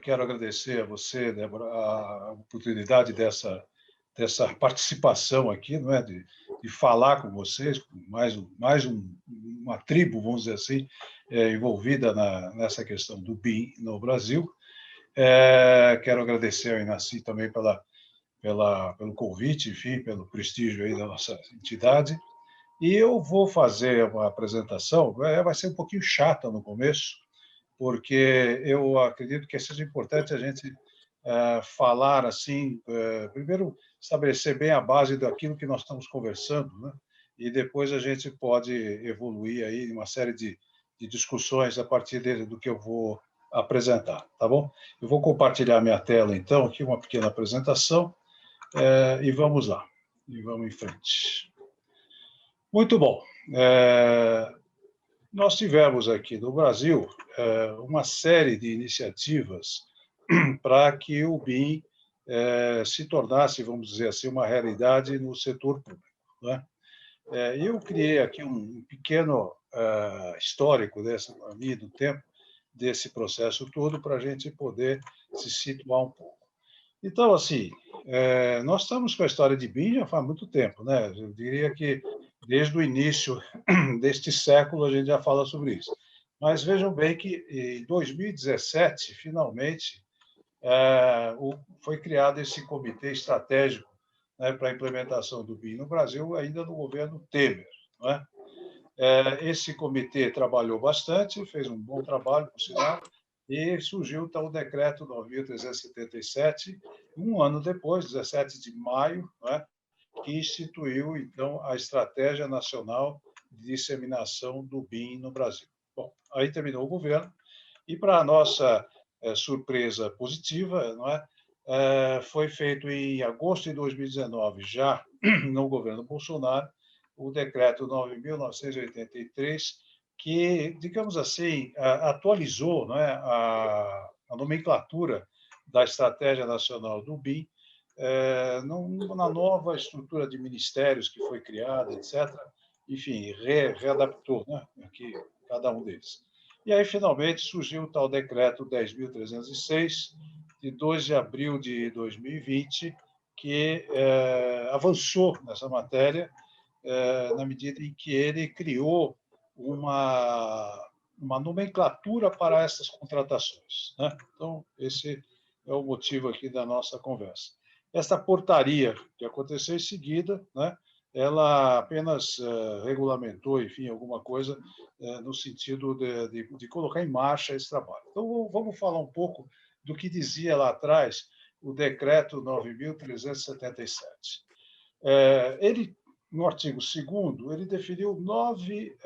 quero agradecer a você, Débora, a oportunidade dessa participação aqui, não é? De falar com vocês, com uma tribo, vamos dizer assim, envolvida nessa questão do BIM no Brasil. Quero agradecer ao Inaci também pelo convite, enfim, pelo prestígio aí da nossa entidade. E eu vou fazer uma apresentação, vai ser um pouquinho chata no começo, porque eu acredito que seja importante a gente falar assim, primeiro estabelecer bem a base daquilo que nós estamos conversando, né? E depois a gente pode evoluir aí em uma série de discussões a partir do que eu vou apresentar, tá bom? Eu vou compartilhar minha tela, então, aqui uma pequena apresentação, e vamos lá, e vamos em frente. Muito bom. Nós tivemos aqui no Brasil uma série de iniciativas para que o BIM se tornasse, vamos dizer assim, uma realidade no setor público, né? Eu criei aqui um pequeno histórico dessa linha do tempo, desse processo todo, para a gente poder se situar um pouco. Então, assim, nós estamos com a história de BIM já faz muito tempo, né? Eu diria que desde o início deste século a gente já fala sobre isso. Mas vejam bem que em 2017, finalmente, foi criado esse comitê estratégico, né, para a implementação do BIM no Brasil, ainda no governo Temer, não é? Esse comitê trabalhou bastante, fez um bom trabalho, por sinal, e surgiu então o decreto 9.377, um ano depois, 17 de maio, né, que instituiu então a Estratégia Nacional de Disseminação do BIM no Brasil. Bom, aí terminou o governo, e para a nossa surpresa positiva, não é? Foi feito em agosto de 2019, já no governo Bolsonaro, o decreto 9.983, que, digamos assim, atualizou, né, a nomenclatura da Estratégia Nacional do BIM, na nova estrutura de ministérios que foi criada, etc. Enfim, readaptou, né, aqui, cada um deles. E aí, finalmente, surgiu o tal decreto 10.306, de 2 de abril de 2020, que avançou nessa matéria, na medida em que ele criou uma nomenclatura para essas contratações, né? Então, esse é o motivo aqui da nossa conversa. Esta portaria que aconteceu em seguida, né, ela apenas regulamentou, enfim, alguma coisa no sentido de colocar em marcha esse trabalho. Então, vamos falar um pouco do que dizia lá atrás o decreto 9.377. Ele, no artigo 2º, ele definiu 9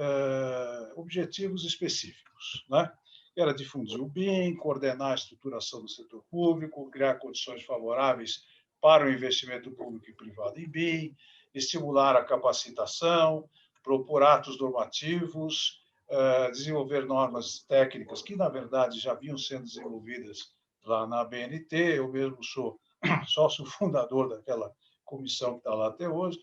objetivos específicos, né? Era difundir o BIM, coordenar a estruturação do setor público, criar condições favoráveis para o investimento público e privado em BIM, estimular a capacitação, propor atos normativos, desenvolver normas técnicas que, na verdade, já vinham sendo desenvolvidas lá na BNT. Eu mesmo sou sócio fundador daquela comissão que está lá até hoje,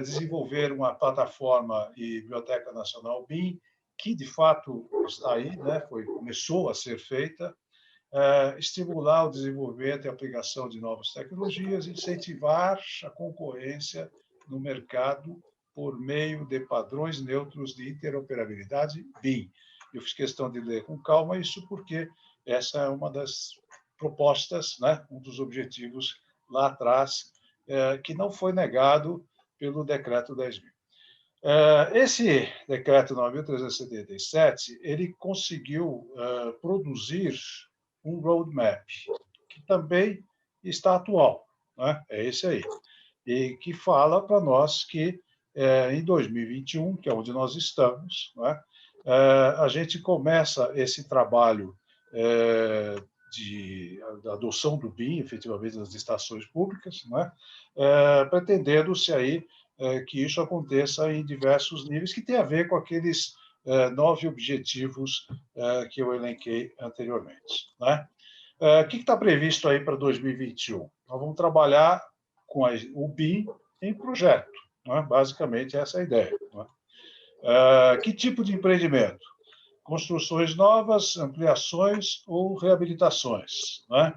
desenvolver uma plataforma e biblioteca nacional BIM, que, de fato, está aí, né? Começou a ser feita, estimular o desenvolvimento e aplicação de novas tecnologias, incentivar a concorrência no mercado por meio de padrões neutros de interoperabilidade BIM. Eu fiz questão de ler com calma isso, porque essa é uma das propostas, né, um dos objetivos lá atrás, que não foi negado pelo decreto 10.000. Esse decreto 9.377, ele conseguiu produzir um roadmap, que também está atual, né? É esse aí, e que fala para nós que em 2021, que é onde nós estamos, né, a gente começa esse trabalho de adoção do BIM, efetivamente, nas estações públicas, né, pretendendo-se aí que isso aconteça em diversos níveis, que tem a ver com aqueles 9 objetivos que eu elenquei anteriormente, né? O que está previsto aí para 2021? Nós vamos trabalhar com o BIM em projeto, né? Basicamente essa é a ideia, né? Que tipo de empreendimento? construções novas, ampliações ou reabilitações, né?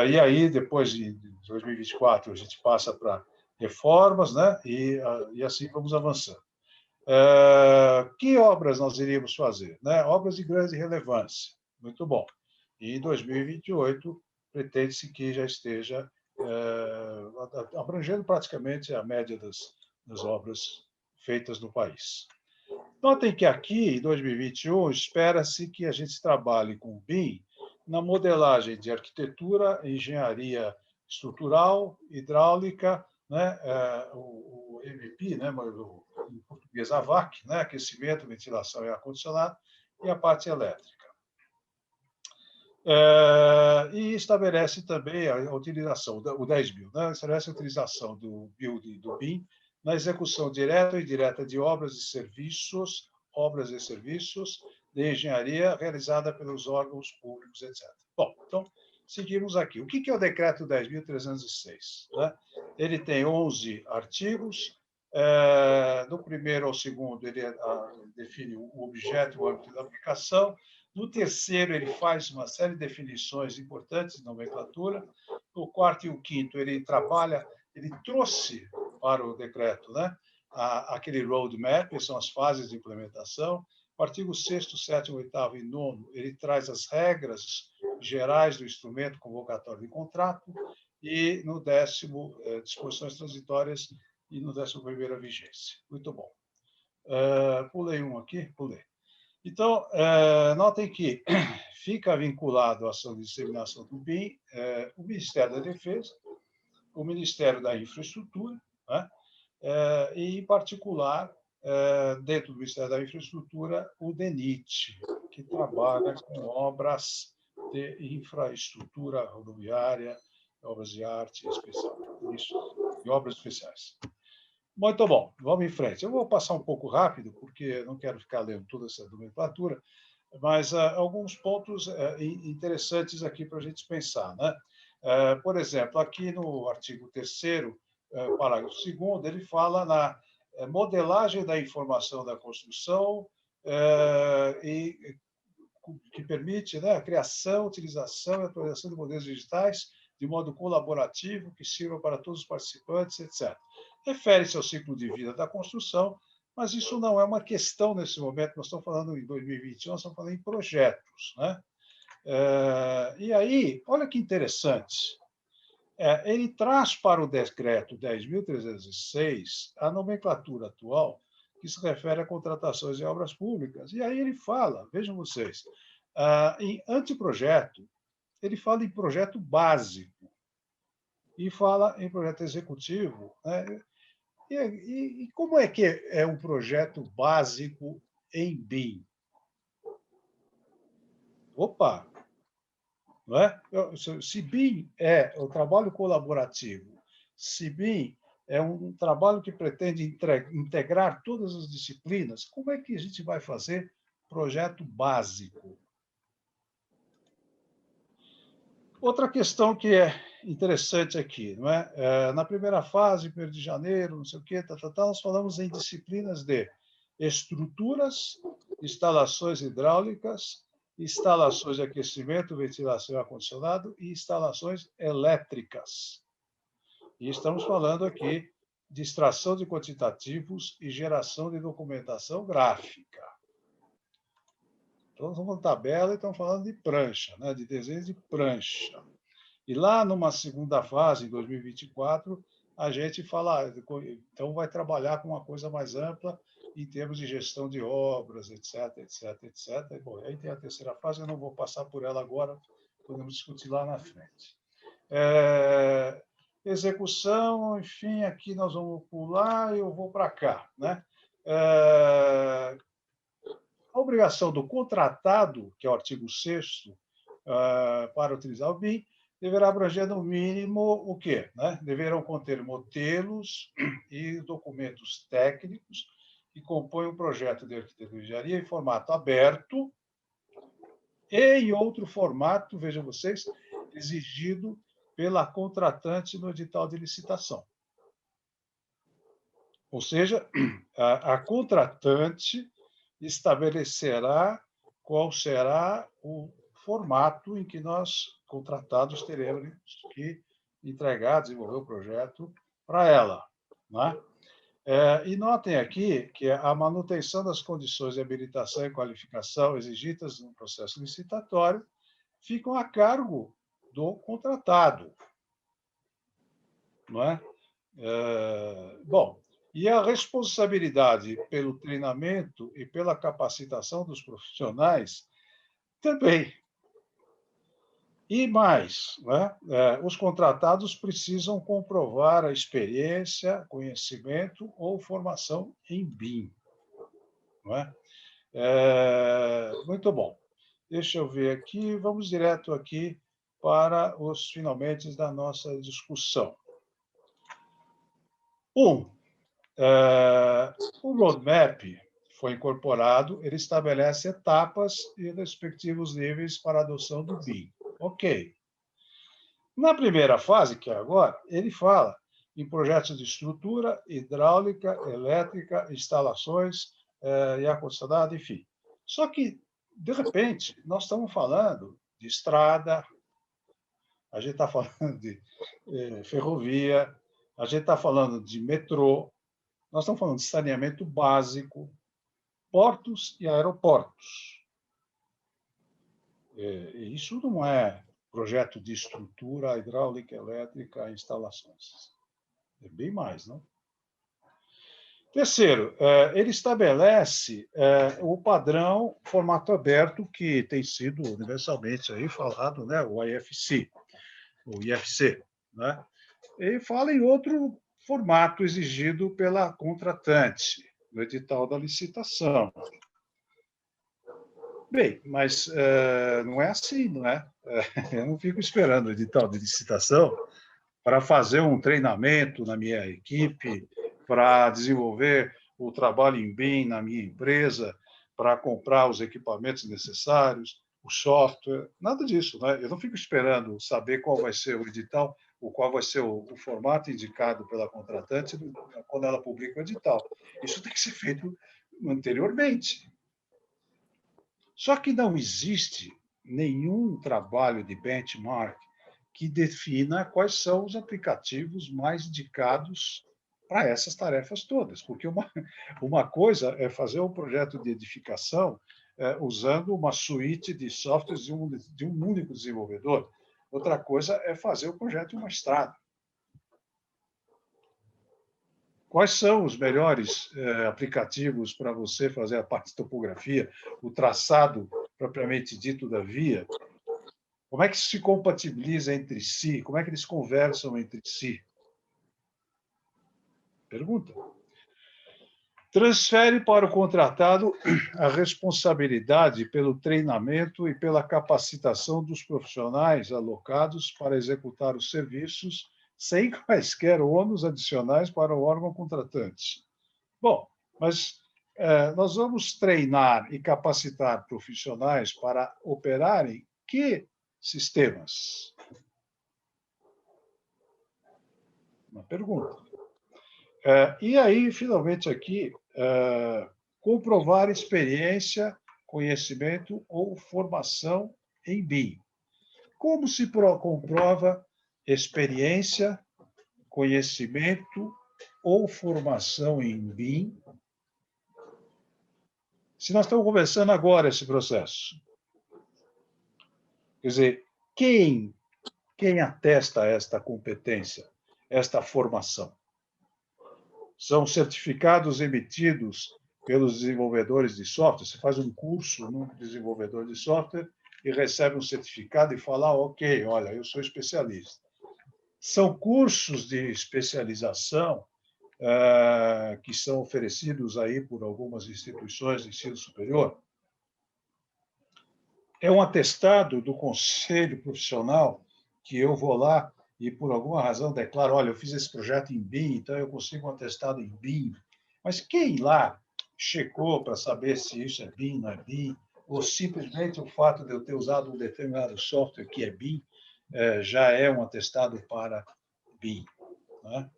E aí, depois de 2024, a gente passa para reformas, né? E assim vamos avançando. Que obras nós iríamos fazer? Né? Obras de grande relevância. Muito bom. E em 2028, pretende-se que já esteja abrangendo praticamente a média das obras feitas no país. Notem que aqui, em 2021, espera-se que a gente trabalhe com o BIM na modelagem de arquitetura, engenharia estrutural, hidráulica, né? O MEP, né? Em português AVAC, né? Aquecimento, ventilação e ar-condicionado, e a parte elétrica. E estabelece também a utilização, o 10.000, né? Estabelece a utilização do BIM na execução direta e indireta de obras e serviços de engenharia realizada pelos órgãos públicos, etc. Bom, então, seguimos aqui. O que é o Decreto 10.306? Né? Ele tem 11 artigos. Do primeiro ao segundo, ele define o objeto e o âmbito da aplicação. No terceiro, ele faz uma série de definições importantes de nomenclatura. No quarto e o quinto, ele trouxe para o decreto, né, aquele roadmap, que são as fases de implementação. O artigo 6º, 7º, 8º e 9º, ele traz as regras gerais do instrumento convocatório de contrato, e no 10º, disposições transitórias, e no 11º, a vigência. Muito bom. Pulei um aqui, pulei. Então, notem que fica vinculado à ação de disseminação do BIM o Ministério da Defesa, o Ministério da Infraestrutura, né? E, em particular, dentro do Ministério da Infraestrutura, o DENIT, que trabalha com obras de infraestrutura rodoviária, obras de arte especial, e obras especiais. Muito bom, vamos em frente. Eu vou passar um pouco rápido, porque não quero ficar lendo toda essa nomenclatura, mas alguns pontos interessantes aqui para a gente pensar, né? Por exemplo, aqui no artigo 3º, parágrafo 2º, ele fala na modelagem da informação da construção e que permite, né, a criação, utilização e atualização de modelos digitais de modo colaborativo, que sirva para todos os participantes, etc. Refere-se ao ciclo de vida da construção, mas isso não é uma questão nesse momento. Nós estamos falando em 2021, nós estamos falando em projetos, né? E aí, olha que interessante, ele traz para o decreto 10.306 a nomenclatura atual que se refere a contratações e obras públicas. E aí ele fala, vejam vocês, em anteprojeto, ele fala em projeto básico e fala em projeto executivo, né? E como é que é um projeto básico em BIM? Opa! Não é? Se BIM é o trabalho colaborativo, se BIM é um trabalho que pretende integrar todas as disciplinas, como é que a gente vai fazer projeto básico? Outra questão que é interessante aqui, não é? Na primeira fase, 1º de janeiro, não sei o quê, nós falamos em disciplinas de estruturas, instalações hidráulicas, instalações de aquecimento, ventilação e ar-condicionado e instalações elétricas. E estamos falando aqui de extração de quantitativos e geração de documentação gráfica. Então, estamos falando de tabela e estamos falando de prancha, né? De desenhos de prancha. E lá, numa segunda fase, em 2024, a gente fala, então vai trabalhar com uma coisa mais ampla em termos de gestão de obras, etc, etc, etc. Bom, aí tem a terceira fase, eu não vou passar por ela agora, podemos discutir lá na frente. Execução, enfim, aqui nós vamos pular e eu vou para cá, né? A obrigação do contratado, que é o artigo 6º, para utilizar o BIM, deverá abranger, no mínimo, o quê? Né? Deverão conter modelos e documentos técnicos que compõem o projeto de arquitetura e engenharia em formato aberto e em outro formato, vejam vocês, exigido pela contratante no edital de licitação. Ou seja, a contratante estabelecerá qual será o formato em que nós, contratados, teremos que entregar, desenvolver o projeto para ela, né? E notem aqui que a manutenção das condições de habilitação e qualificação exigidas no processo licitatório ficam a cargo do contratado, não é? Bom, e a responsabilidade pelo treinamento e pela capacitação dos profissionais também. E mais, né? Os contratados precisam comprovar a experiência, conhecimento ou formação em BIM. Não é? Muito bom. Deixa eu ver aqui, vamos direto aqui para os finalmente da nossa discussão. O roadmap foi incorporado, ele estabelece etapas e respectivos níveis para a adoção do BIM. Ok. Na primeira fase, que é agora, ele fala em projetos de estrutura, hidráulica, elétrica, instalações e ar-condicionado, enfim. Só que, de repente, nós estamos falando de estrada, a gente está falando de ferrovia, a gente está falando de metrô, nós estamos falando de saneamento básico, portos e aeroportos. Isso não é projeto de estrutura hidráulica, elétrica, instalações. É bem mais, não? Terceiro, ele estabelece o padrão formato aberto que tem sido universalmente aí falado, né, o IFC, o IFC, né? E fala em outro formato exigido pela contratante no edital da licitação. Bem, mas não é assim, não é? Eu não fico esperando o edital de licitação para fazer um treinamento na minha equipe, para desenvolver o trabalho em BIM na minha empresa, para comprar os equipamentos necessários, o software, nada disso, né? Eu não fico esperando saber qual vai ser o edital, ou qual vai ser o formato indicado pela contratante quando ela publica o edital. Isso tem que ser feito anteriormente. Só que não existe nenhum trabalho de benchmark que defina quais são os aplicativos mais indicados para essas tarefas todas. Porque uma coisa é fazer um projeto de edificação usando uma suíte de softwares de um único desenvolvedor. Outra coisa é fazer o projeto de uma estrada. Quais são os melhores aplicativos para você fazer a parte de topografia, o traçado propriamente dito da via? Como é que isso se compatibiliza entre si? Como é que eles conversam entre si? Pergunta. Transfere para o contratado a responsabilidade pelo treinamento e pela capacitação dos profissionais alocados para executar os serviços sem quaisquer ônus adicionais para o órgão contratante. Bom, mas nós vamos treinar e capacitar profissionais para operarem que sistemas? Uma pergunta. E aí, finalmente, aqui, comprovar experiência, conhecimento ou formação em BIM. Como se comprova experiência, conhecimento ou formação em BIM se nós estamos começando agora esse processo? Quer dizer, quem atesta esta competência, esta formação? São certificados emitidos pelos desenvolvedores de software. Você faz um curso num desenvolvedor de software e recebe um certificado e fala, ok, olha, eu sou especialista. São cursos de especialização que são oferecidos aí por algumas instituições de ensino superior. É um atestado do conselho profissional que eu vou lá e, por alguma razão, declaro, olha, eu fiz esse projeto em BIM, então eu consigo um atestado em BIM. Mas quem lá checou para saber se isso é BIM, não é BIM, ou simplesmente o fato de eu ter usado um determinado software que é BIM já é um atestado para BIM, né?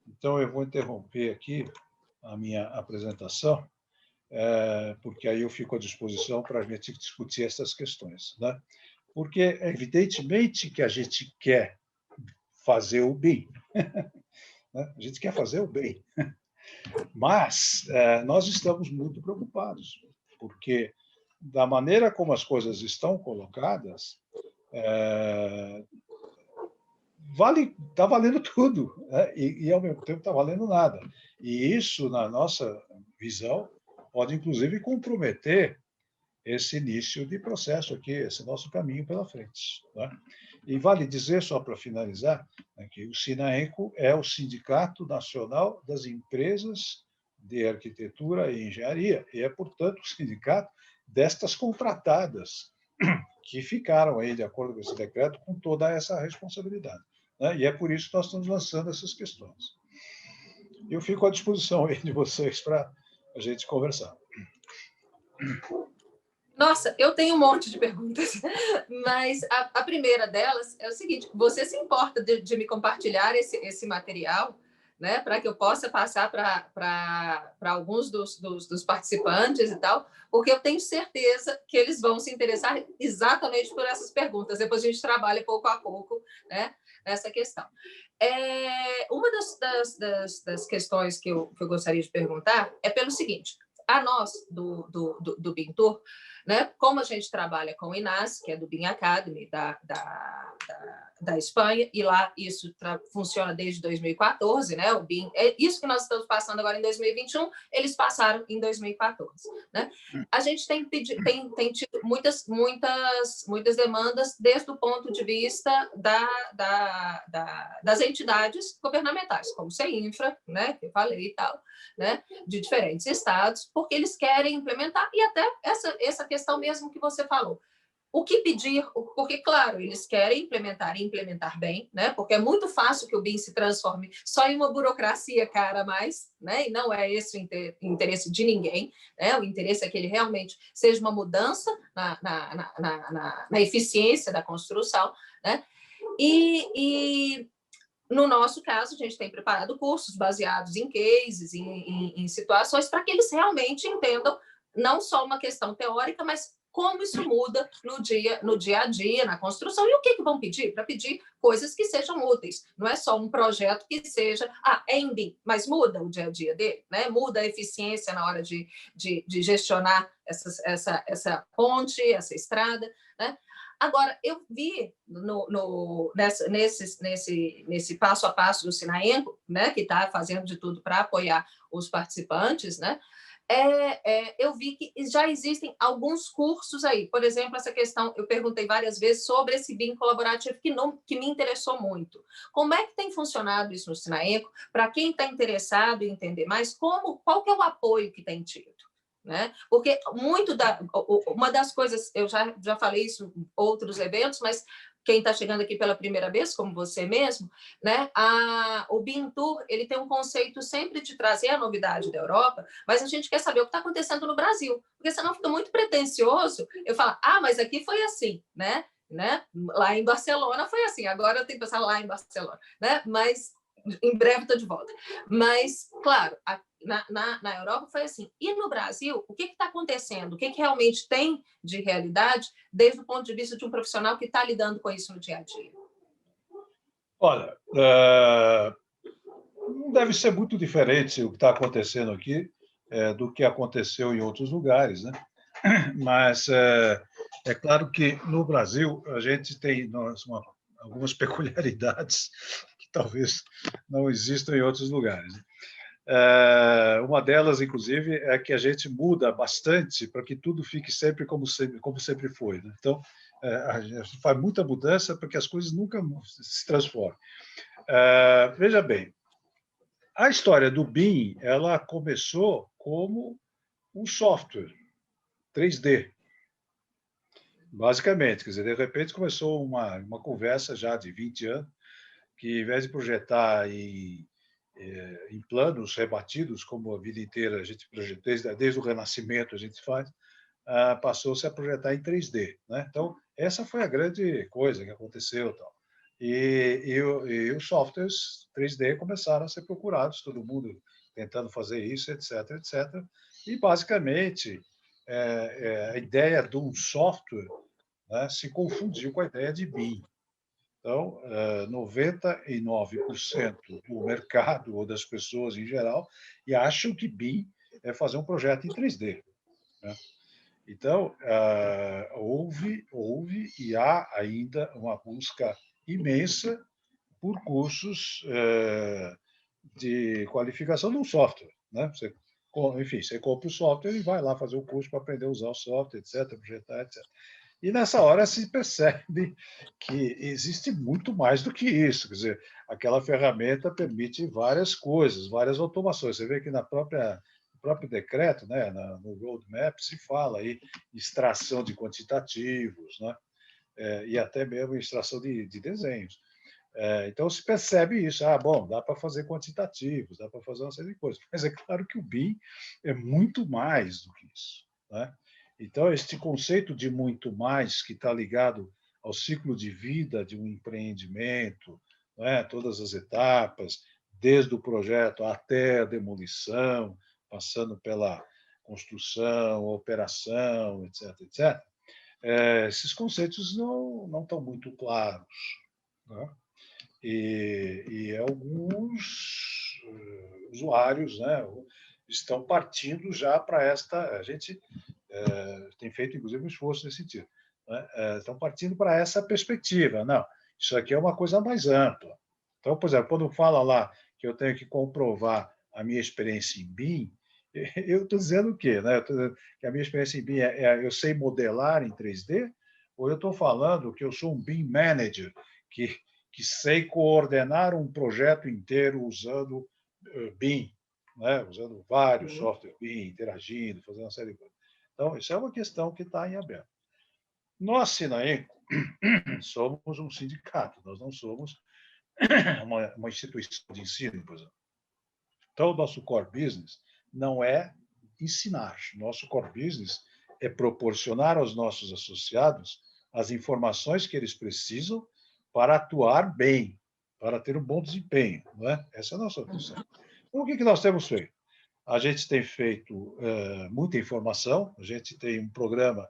Então, eu vou interromper aqui a minha apresentação porque aí eu fico à disposição para a gente discutir essas questões, né? Porque, evidentemente, que a gente quer fazer o bem, né? A gente quer fazer o bem, mas nós estamos muito preocupados, porque, da maneira como as coisas estão colocadas, está valendo tudo, né? Ao mesmo tempo, está valendo nada. E isso, na nossa visão, pode, inclusive, comprometer esse início de processo aqui, esse nosso caminho pela frente, né? E vale dizer, só para finalizar, né, que o SINAENCO é o Sindicato Nacional das Empresas de Arquitetura e Engenharia, e é, portanto, o sindicato destas contratadas, que ficaram aí, de acordo com esse decreto, com toda essa responsabilidade, né? E é por isso que nós estamos lançando essas questões. Eu fico à disposição aí de vocês para a gente conversar. Nossa, eu tenho um monte de perguntas, mas a primeira delas é o seguinte: você se importa de me compartilhar esse material, né, para que eu possa passar para alguns dos participantes e tal, porque eu tenho certeza que eles vão se interessar exatamente por essas perguntas. Depois a gente trabalha pouco a pouco, né, nessa questão. Uma das questões que eu gostaria de perguntar é pelo seguinte: a nós, do Bintur, né? Como a gente trabalha com o INAS, que é do BIM Academy, da Espanha, e lá isso funciona desde 2014, né? O BIM, é isso que nós estamos passando agora em 2021, eles passaram em 2014, né? A gente tem tido muitas demandas desde o ponto de vista das entidades governamentais, como o CEINFRA, né? Que eu falei e tal, né? De diferentes estados, porque eles querem implementar, e até essa questão mesmo que você falou. O que pedir? Porque, claro, eles querem implementar e implementar bem, né? Porque é muito fácil que o BIM se transforme só em uma burocracia cara a mais, né? E não é esse o interesse de ninguém, né? O interesse é que ele realmente seja uma mudança na eficiência da construção, né? E no nosso caso, a gente tem preparado cursos baseados em cases, em situações, para que eles realmente entendam não só uma questão teórica, mas como isso muda no dia a dia, na construção. E o que vão pedir? Para pedir coisas que sejam úteis. Não é só um projeto que seja, é em BIM, mas muda o dia a dia dele, né? Muda a eficiência na hora de gestionar essa ponte, essa estrada, né? Agora, eu vi nesse passo a passo do SINAENCO, né, que está fazendo de tudo para apoiar os participantes, né, eu vi que já existem alguns cursos aí. Por exemplo, essa questão, eu perguntei várias vezes sobre esse BIM colaborativo, que me interessou muito. Como é que tem funcionado isso no SINAENCO? Para quem está interessado em entender mais, qual que é o apoio que tem tido? Né? Porque uma das coisas, eu já falei isso em outros eventos, mas quem está chegando aqui pela primeira vez, como você mesmo, né? O BIM Tour, ele tem um conceito sempre de trazer a novidade da Europa, mas a gente quer saber o que está acontecendo no Brasil, porque senão fica muito pretencioso eu falar, mas aqui foi assim, né? Lá em Barcelona foi assim, agora eu tenho que pensar lá em Barcelona, né? Mas em breve estou de volta. Mas, claro, na Europa foi assim. E no Brasil, o que está acontecendo? O que realmente tem de realidade, desde o ponto de vista de um profissional que está lidando com isso no dia a dia? Olha, não deve ser muito diferente o que está acontecendo aqui do que aconteceu em outros lugares, né? Mas é claro que no Brasil a gente tem algumas peculiaridades que talvez não existam em outros lugares. Uma delas, inclusive, é que a gente muda bastante para que tudo fique sempre como sempre foi, né? Então, a gente faz muita mudança para que as coisas nunca se transformem. Veja bem, a história do BIM, ela começou como um software 3D, basicamente. Quer dizer, de repente começou uma conversa já de 20 anos, que, em vez de projetar em planos rebatidos, como a vida inteira a gente projeta, desde o Renascimento a gente faz, passou-se a projetar em 3D, né? Então, essa foi a grande coisa que aconteceu. Tal. E os softwares 3D começaram a ser procurados, todo mundo tentando fazer isso, etc., etc. E, basicamente, a ideia de um software, né, se confundiu com a ideia de BIM. Então, 99% do mercado ou das pessoas em geral e acham que BIM é fazer um projeto em 3D. Né? Então, houve e há ainda uma busca imensa por cursos de qualificação de um software. Né? Enfim, você compra o software e vai lá fazer o curso para aprender a usar o software, etc., projetar, etc. E nessa hora se percebe que existe muito mais do que isso. Quer dizer, aquela ferramenta permite várias coisas, várias automações. Você vê que no próprio decreto, né, no roadmap, se fala aí extração de quantitativos, né, e até mesmo extração de desenhos. Então se percebe isso. Bom, dá para fazer quantitativos, dá para fazer uma série de coisas. Mas é claro que o BIM é muito mais do que isso. Né? Então, este conceito de muito mais, que está ligado ao ciclo de vida de um empreendimento, né? Todas as etapas, desde o projeto até a demolição, passando pela construção, operação, etc., etc., esses conceitos não estão muito claros. Né? E alguns usuários, né, estão partindo já para esta. A gente tem feito, inclusive, um esforço nesse sentido. Né? Estão partindo para essa perspectiva. Não, isso aqui é uma coisa mais ampla. Então, por exemplo, quando fala lá que eu tenho que comprovar a minha experiência em BIM, eu estou dizendo o quê? Né? Eu estou dizendo que a minha experiência em BIM eu sei modelar em 3D, ou eu estou falando que eu sou um BIM manager, que sei coordenar um projeto inteiro usando BIM, né? Usando vários softwares BIM, interagindo, fazendo uma série de coisas. Então, isso é uma questão que está em aberto. Nós, Sinaenco, somos um sindicato, nós não somos uma instituição de ensino, por exemplo. Então, o nosso core business não é ensinar. Nosso core business é proporcionar aos nossos associados as informações que eles precisam para atuar bem, para ter um bom desempenho. Não é? Essa é a nossa função. Então, o que nós temos feito? A gente tem feito muita informação, a gente tem um programa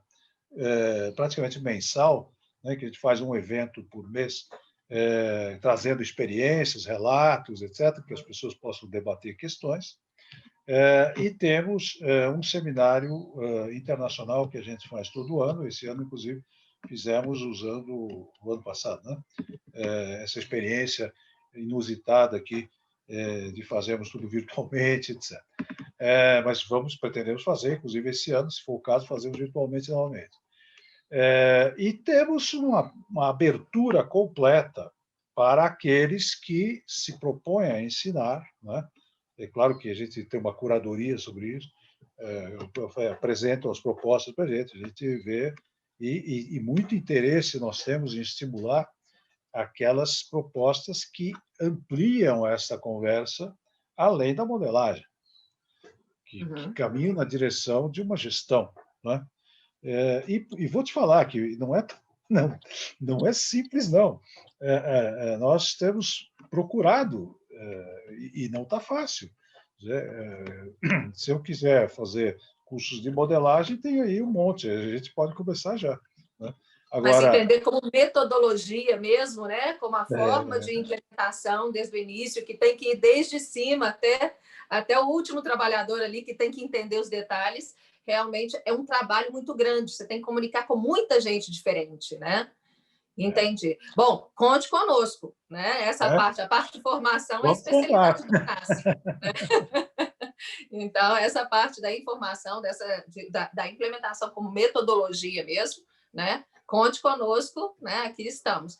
praticamente mensal, né, que a gente faz um evento por mês, trazendo experiências, relatos, etc., que as pessoas possam debater questões. E temos um seminário internacional que a gente faz todo ano. Esse ano, inclusive, fizemos usando o ano passado, né? Essa experiência inusitada aqui de fazermos tudo virtualmente, etc. Mas pretendemos fazer, inclusive esse ano, se for o caso, fazemos virtualmente novamente. E temos uma abertura completa para aqueles que se propõem a ensinar, né? É claro que a gente tem uma curadoria sobre isso, apresentam as propostas para a gente vê, e muito interesse nós temos em estimular aquelas propostas que ampliam essa conversa além da modelagem, que caminham na direção de uma gestão. Né? E vou te falar que não é simples, não. Nós temos procurado, e não está fácil. Se eu quiser fazer cursos de modelagem, tem aí um monte, a gente pode começar já. Né? Agora, mas entender como metodologia mesmo, né? Como a forma de implementação desde o início, que tem que ir desde cima até o último trabalhador ali, que tem que entender os detalhes. Realmente é um trabalho muito grande. Você tem que comunicar com muita gente diferente, né? Entendi. Bom, conte conosco, né? Essa parte, a parte de formação é a especialidade do Cássio. Né? Então, essa parte da informação, da implementação como metodologia mesmo, né? Conte conosco, né? Aqui estamos.